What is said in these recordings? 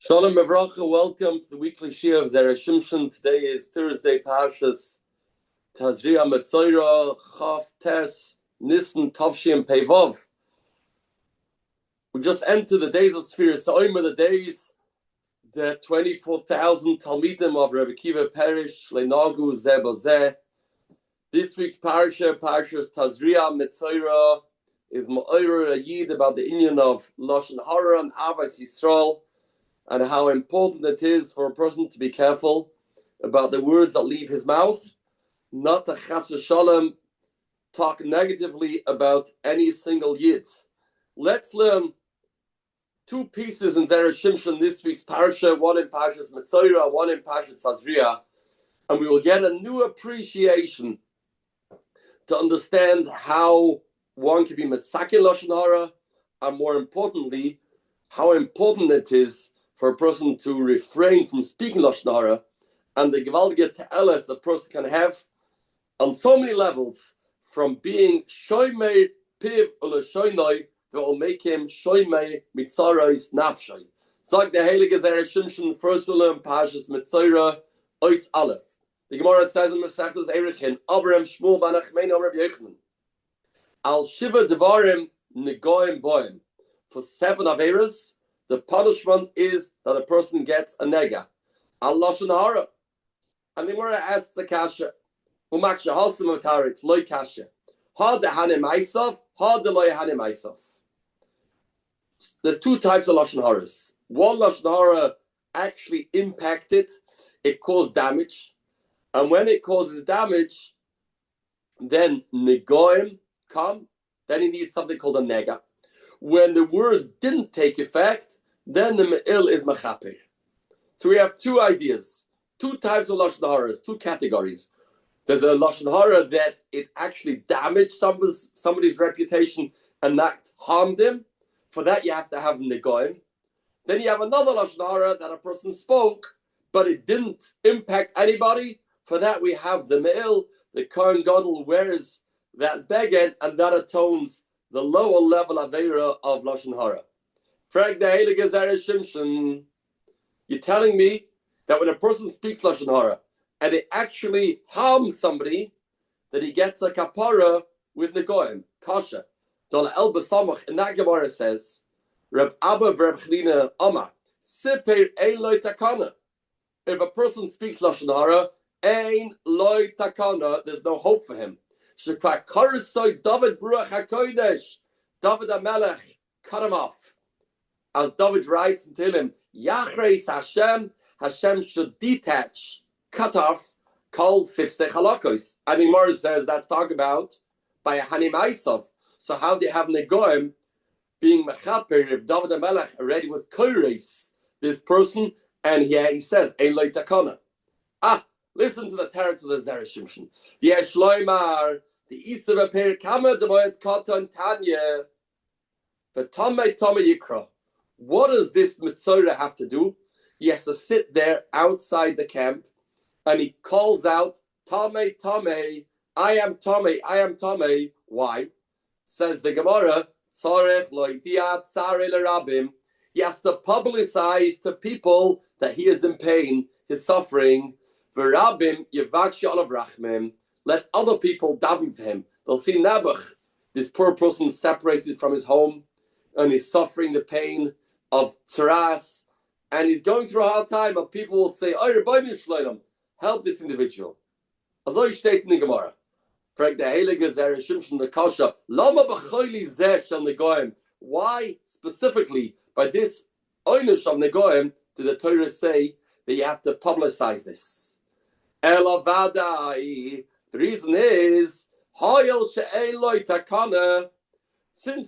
Shalom Mevracha, welcome to the weekly Shir of Zera Shimshon. Today is Thursday, Parshas Tazria Metzora, Chaf Tes, Nisan, Tavshim, Pevov. We just entered the days of Sfiras Omer, the days that 24,000 Talmidim of Rabbi Kiva perish, Lenagu Zeh Bozeh. This week's Parshas Tazria Metzora, is Ma'ora Yid about the Inyan of Lashon Hara and Avos Yisrael, and how important it is for a person to be careful about the words that leave his mouth, not to chas v'shalom talk negatively about any single yid. Let's learn two pieces in Zera Shimshon this week's parsha, one in Parshas Metzora, one in Parshas Tazria, and we will get a new appreciation to understand how one can be mesakin lashon hara, and more importantly, how important it is for a person to refrain from speaking lashon hara, and the gewaltige te'eles a person can have on so many levels, from being shoymei piv ula shoynoi, that will make him shoymei mitzaros nafshay. Sagt the Heilige Zera Shimshon, first we learn Parshas Metzora, Ois Aleph. The Gemara says in Masechtas Erechin, Abraham Shmuel ben Achmein Rabbi Yochanan, Al Shiva Devarim Negoim Boim. For 7 averas, the punishment is that a person gets a nega. Al lashon hara. And the Gemara asks the kasha, umaksha hasim ataritz loy kasha. Ha de hanem meisav, ha de loy hanem meisav. There's 2 types of lashon haras. One lashon hara actually impacted, it caused damage, and when it causes damage, then negoim come. Then he needs something called a nega. When the words didn't take effect, then the me'il is mechaper. So we have 2 ideas, 2 types of lashon haras, 2 categories. There's a lashon hara that it actually damaged somebody's reputation and that harmed him. For that you have to have negoim. Then you have another lashon hara that a person spoke, but it didn't impact anybody. For that we have the me'il, the Kohen Gadol wears that beged, and that atones the lower level avera of lashon hara. Frag the Heilige Zera Shimshon, you're telling me that when a person speaks lashon hara and it actually harmed somebody, that he gets a kapara with negoim, kasha. Dol el besamach, and that Gemara says, Reb Abba Reb Chnina Amar, Siper ein loy takana. If a person speaks lashon hara, ein loy takana, there's no hope for him. Shekva Karasoy David Baruch HaKodesh, David HaMelech cut him off. As David writes in Tehillim, Yachreis Hashem should detach, cut off, kol sifsei halakos. And Gemara says that's talked about by a Hanim Aisav. So how do you have Negoim being mechaper if David HaMelech already was koiris, this person, and he says, Ein loy takana. Listen to the teretz of the Zera Shimshon. Yesh loymar, the Isav Aper Kama Demoyet Katan Tanya, the Tomei Yikra. What does this Metzora have to do? He has to sit there outside the camp and he calls out, Tomei, I am Tomei. Why? Says the Gemara, Tzarech loidia tzare lerabim. He has to publicize to people that he is in pain, his suffering. V'rabim yevakshi olav rachmim. Let other people daven for him. They'll see Nabuch, this poor person separated from his home, and he's suffering the pain of tzaras, and he's going through a hard time, and people will say, "Oh, Rabbi Shloim, help this individual." As I state in the Gemara, Frank the Heilige Zera Shimshon the Kasha, Lama b'choili zeh shel negoim. Why specifically by this oynish of negoim did the Torah say that you have to publicize this? Elavadai. The reason is, since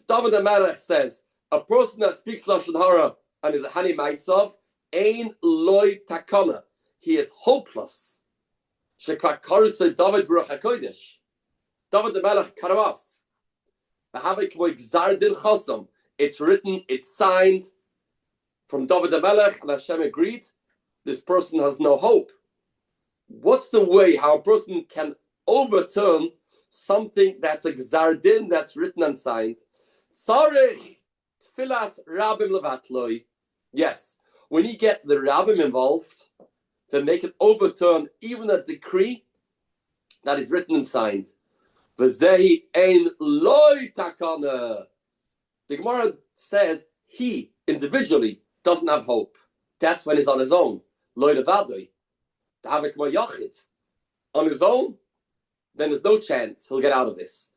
David HaMelech says a person that speaks lashon hara and is a hani maisav, ein loy takana, he is hopeless. Shekva karusay David Baruch HaKodesh. David HaMelech cut him off. It's written, it's signed from David HaMelech, and Hashem agreed. This person has no hope. What's the way how a person can overturn something that's a gzardin that's written and signed? Tzarech tfilas rabim levatloi. Yes, when you get the rabbim involved, then they can overturn even a decree that is written and signed. V'zehi ein loy takana. The Gemara says he individually doesn't have hope. That's when he's on his own. Loy levadoi. Davik mo yachid. On his own, then there's no chance he'll get out of this.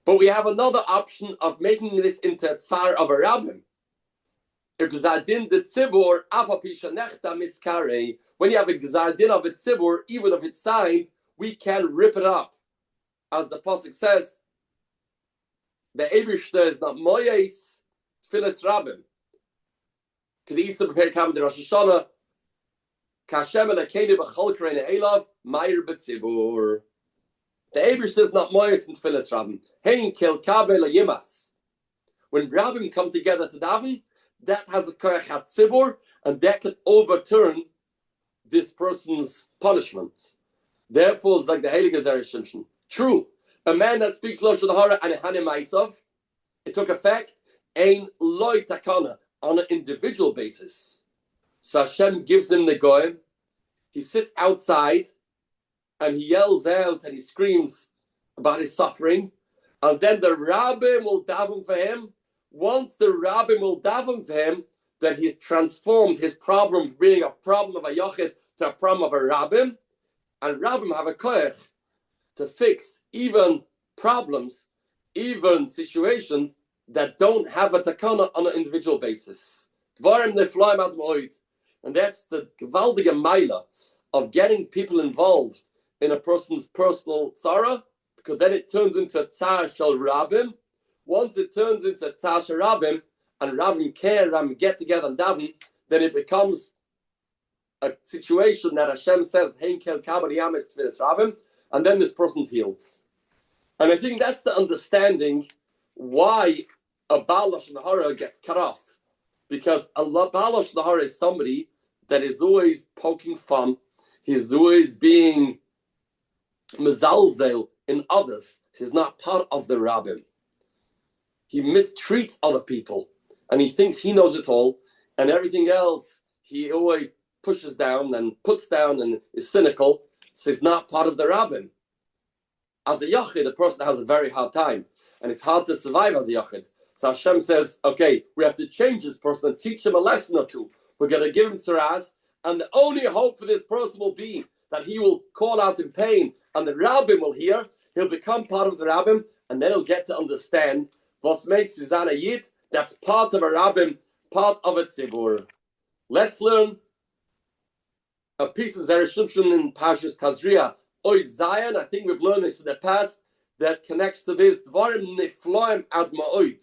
But we have another option of making this into a tsar of a rabbin. When you have a gzardin of a tzibur, even if it's signed, we can rip it up. As the pasuk says, the Eibishter is not moyes tfilis rabbim. K'diisa prepare kam de Rosh Hashanah, kashem elakeni b'chol kreina elav ma'ir b'tzibur. The Eibishter is not moyes in tfilis rabbim. Hein kel kabel yimas. When rabbim come together to daven, that has a koyach hatzibur, and that can overturn this person's punishment. Therefore, it's like the Heilige Zera Shimshon. True, a man that speaks Lashon Hara and Hanim Ma'asav, it took effect, ein loy takana, on an individual basis. So Hashem gives him the goyim, he sits outside, and he yells out and he screams about his suffering, and then the Rabbi will daven for him. Once the Rabbi will daven for him, then he's transformed his problem from being a problem of a yochid to a problem of a rabbim, and rabbim have a koyach to fix even problems, even situations that don't have a takana on an individual basis. Dvarim neflaim ad moed, and that's the gewaldige maila of getting people involved in a person's personal tzara, because then it turns into a tzar shel rabbim. Once it turns into tzar shel rabbim, and rabbim care, rabbim get together and daven, then it becomes a situation that Hashem says, Hein kel kabel yamis tfilis rabbim, and then this person's healed. And I think that's the understanding why a Baal Lashon Hara gets cut off. Because a Baal Lashon Hara is somebody that is always poking fun, he's always being mezalzel in others. He's not part of the rabbim. He mistreats other people, and he thinks he knows it all, and everything else he always pushes down and puts down and is cynical, so he's not part of the rabbin. As a yachid, the person has a very hard time, and it's hard to survive as a yachid. So Hashem says, okay, we have to change this person and teach him a lesson or two. We're going to give him tzaras, and the only hope for this person will be that he will call out in pain, and the rabbin will hear, he'll become part of the rabbin, and then he'll get to understand what makes Zizana Yid, that's part of a rabbin, part of a tzibur. Let's learn a piece of Zera Shimshon in Parshas Tazria. Oy Zion, I think we've learned this in the past, that connects to this. Dvarim nefloim ad ma'oid.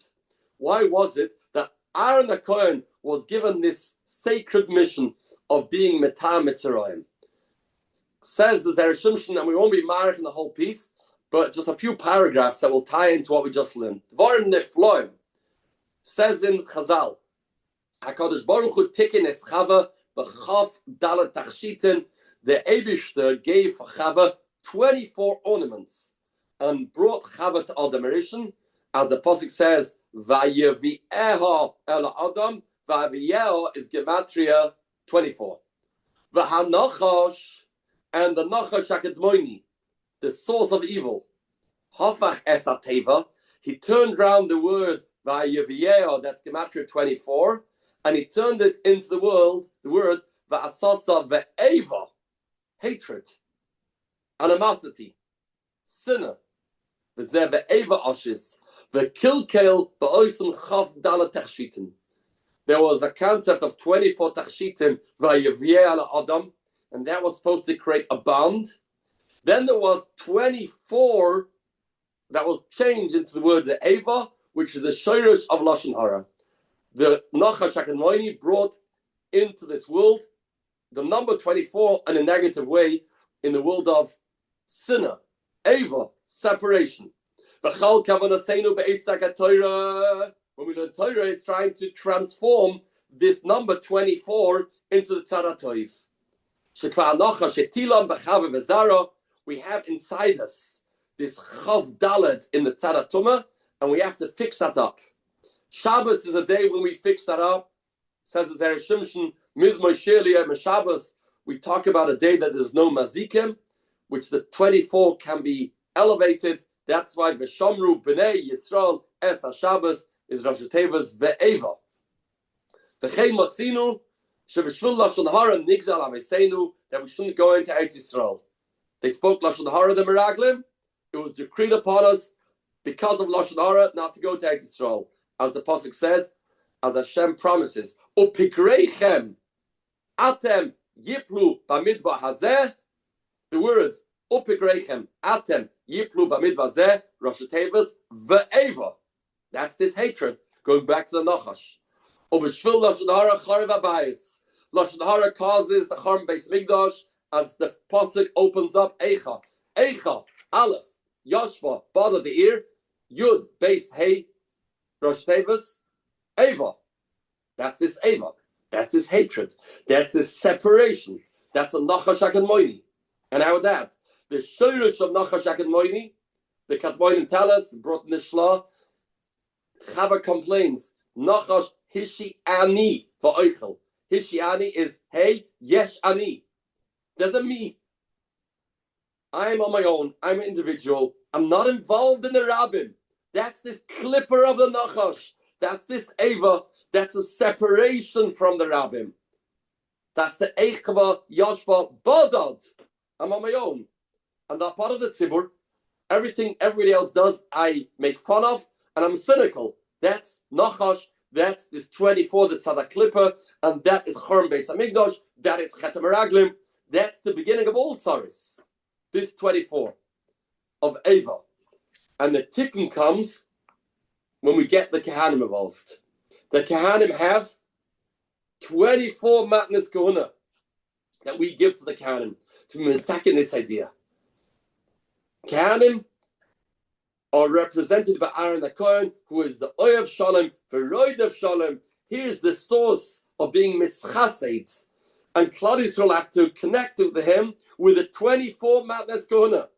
Why was it that Aaron the Kohen was given this sacred mission of being Metar Mitzrayim? Says the Zera Shimshon, and we won't be married in the whole piece, but just a few paragraphs that will tie into what we just learned. Dvarim nefloim says in Chazal, HaKadosh Baruch Hu tikin es Chava b'chaf dalet tachshiten. The Eibishter gave Chava 24 ornaments and brought Chava to Adam, as the pasuk says, Vayevieha el Adam. Vayevieha is gematria 24. V'hanachash, and the Nachash Akadmoini, the source of evil, Hafach es hateva. He turned round the word Vayevieha, that's gematria 24, and he turned it into the word Va'asasa ve'eva, hatred, animosity, sinner. V'zeh ve'eva ashis, ve'kilkel ba'oisen chav dala tachshitin. There was a concept of 24 tachshitim va'yeviyeh ala adam, and that was supposed to create a bond. Then there was 24 that was changed into the word the eva, which is the shirish of Lashon Hara. The Nachash HaKadmoni brought into this world the number 24 in a negative way, in the world of sinner, eva, separation. When we learn Torah, is trying to transform this number 24 into the Tzara Toiv. We have inside us this Chav Daled in the Tzara, and we have to fix that up. Shabbos is a day when we fix that up. Says the Zera Shimshon, Mizmor Shirliya Meshabbos, we talk about a day that there's no mazikim, which the 24 can be elevated. That's why V'Shomru B'nei Yisrael Es HaShabbos is Rosh Hashanah Ve'eva. V'chein Motzinu Shev'shvul Lashon Hara Nigzal Aveseinu, that we shouldn't go into Eretz Yisrael. They spoke Lashon Hara the Meraglim. It was decreed upon us because of Lashon Hara not to go to Eretz Yisrael, as the pasuk says, as Hashem promises. Upikreichem atem yiplu b'midbar hazeh. The words upikreichem atem yiplu b'midbar hazeh Rosh Hashanah ve'eva. That's this hatred going back to the Nachash. Ubeshvil Lashon Hara charev abayis. Lashon Hara causes the Churban Beis Mikdash, as the pasuk opens up. Eicha, Eicha, Aleph, Yashva, Bada the ear, Yud, Beis, Hey, Rosh Tevis, Eva. That's this Eva. That's this hatred. That's this separation. That's a Nachash HaKadmoini. And I would add, the Shirish of Nachash HaKadmoini, the Kadmoinim tell us, brought in the Shla, Chava complains, Nachash Hishi Ani va'oichel. Hishi Ani is, hey, yesh ani. There's a me. I'm on my own. I'm an individual. I'm not involved in the rabbin. That's this clipper of the Nachash. That's this Eva. That's a separation from the rabbin. That's the Eichva, Yashva, Badad. I'm on my own. I'm not part of the tzibur. Everything everybody else does, I make fun of, and I'm cynical. That's Nachash. That's this 24, the Tzaddik Klipper, and that is Churban Beis Hamikdash. That is Chet HaMeraglim. That's the beginning of all tzaris. This 24 of Eva. And the tikkun comes when we get the Kehanim involved. The Kehanim have 24 matnas kahuna that we give to the Kehanim to misakin this idea. Kehanim are represented by Aaron the Kohen, who is the Oy of Shalom, the Roid of Shalom. He is the source of being mischased. And Klal Yisrael have to connect with him with the 24 matnas kahuna.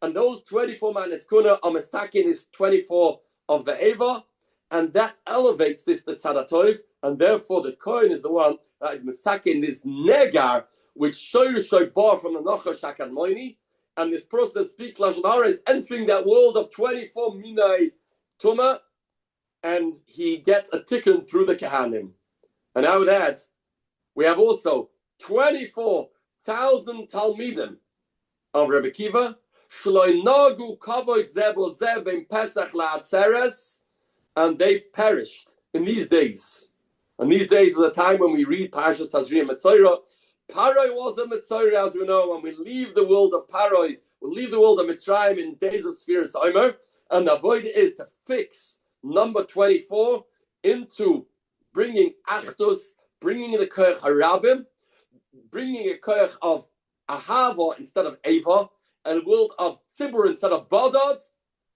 And those 24 matnas kahuna are misakin is 24 of the Eva, and that elevates this the Tzad HaTov, and therefore the Kohen is the one that is misakin this negar, which shoy bar from the Nachash HaKadmoini. And this person that speaks Lashon Hara is entering that world of 24 Minai Tuma, and he gets a tikkun through the Kehanim. And I would add, we have also 24,000 Talmidim of Rebbe Kiva, Shloi Nagu Kavod Zebo Zeb Ben Pesach La'atzeres, and they perished in these days. And these days are the time when we read Parashat Tazria Metzora. Paroi was a Metzora, as we know, and we leave the world of Paroi, we leave the world of Mitzrayim in days of Spheres Omer, and the avoid is to fix number 24 into bringing Achdus, bringing the Koyach Harabim, bringing a Koyach of Ahava instead of Eva, and a world of Tzibur instead of Badad,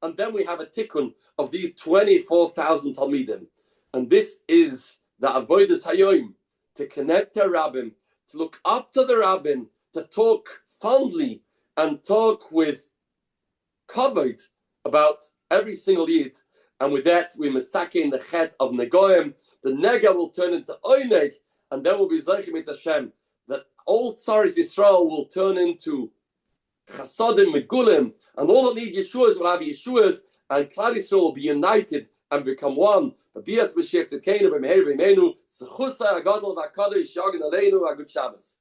and then we have a tikkun of these 24,000 Talmidim. And this is the Avodas Hayoim, to connect to Rabbim, to look up to the Rabbin, to talk fondly and talk with kavod about every single yid. And with that, we masakin the chet of Negoim. The Nega will turn into Oyneg, and then we'll be Zeichim mit Hashem. That all Tzaris Yisrael will turn into Chasadim Megulim, and all that need Yeshuas will have Yeshuas, and Klal Yisrael will be united and become one. B'bias b'shef tzedkeinu b'meher b'meinu, zechusay agadol v'akadosh yagin aleinu, a good Shabbos.